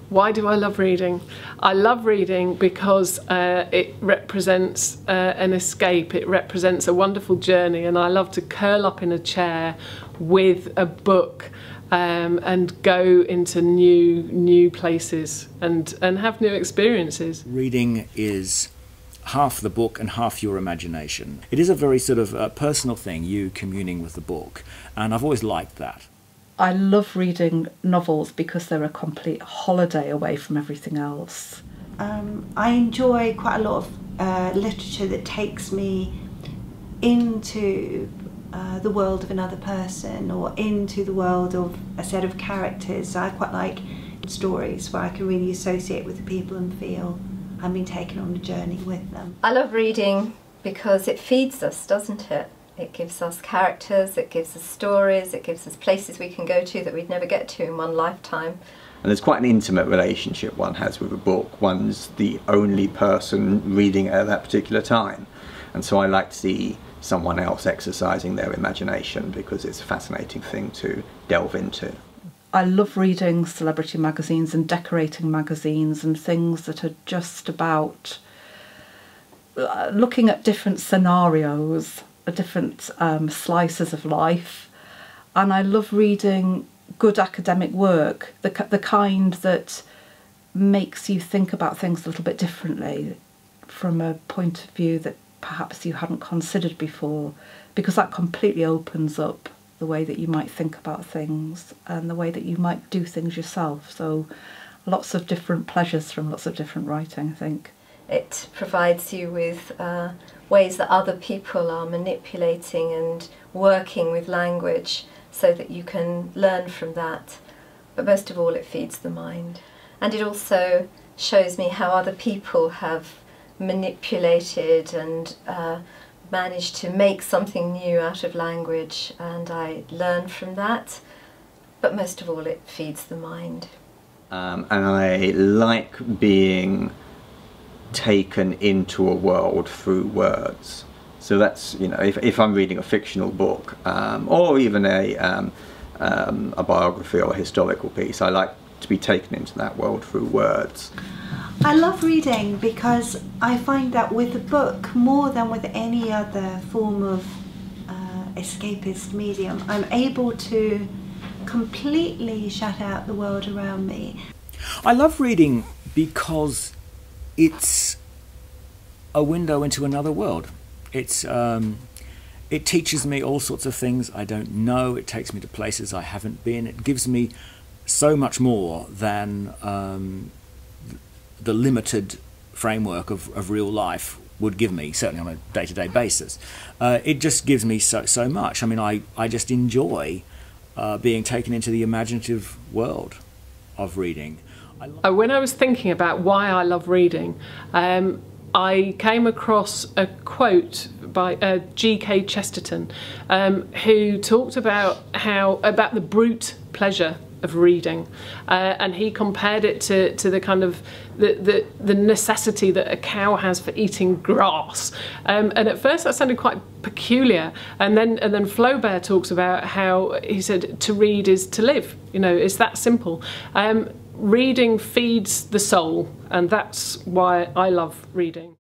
Why do I love reading? I love reading because it represents an escape, it represents a wonderful journey, and I love to curl up in a chair with a book and go into new places and have new experiences. Reading is half the book and half your imagination. It is a very sort of personal thing, you communing with the book, and I've always liked that. I love reading novels because they're a complete holiday away from everything else. I enjoy quite a lot of literature that takes me into the world of another person or into the world of a set of characters. So I quite like stories where I can really associate with the people and feel I'm being taken on a journey with them. I love reading because it feeds us, doesn't it? It gives us characters, it gives us stories, it gives us places we can go to that we'd never get to in one lifetime. And there's quite an intimate relationship one has with a book. One's the only person reading it at that particular time. And so I like to see someone else exercising their imagination because it's a fascinating thing to delve into. I love reading celebrity magazines and decorating magazines and things that are just about looking at different scenarios, different slices of life. And I love reading good academic work, the kind that makes you think about things a little bit differently from a point of view that perhaps you hadn't considered before, because that completely opens up the way that you might think about things and the way that you might do things yourself. So lots of different pleasures from lots of different writing, I think. It provides you with ways that other people are manipulating and working with language so that you can learn from that. But most of all, it feeds the mind. And it also shows me how other people have manipulated and managed to make something new out of language, and I learn from that. But most of all, it feeds the mind. And I like being taken into a world through words. So that's, you know, if I'm reading a fictional book or even a biography or a historical piece, I like to be taken into that world through words. I love reading because I find that with a book, more than with any other form of escapist medium, I'm able to completely shut out the world around me. I love reading because it's a window into another world. It teaches me all sorts of things I don't know. It takes me to places I haven't been. It gives me so much more than the limited framework of real life would give me, certainly on a day-to-day basis. It just gives me so much. I mean, I just enjoy being taken into the imaginative world of reading. When I was thinking about why I love reading, I came across a quote by G.K. Chesterton, who talked about the brute pleasure of reading, and he compared it to the kind of the necessity that a cow has for eating grass. And at first that sounded quite peculiar, and then Flaubert talks about how he said to read is to live. You know, it's that simple. Reading feeds the soul, and that's why I love reading.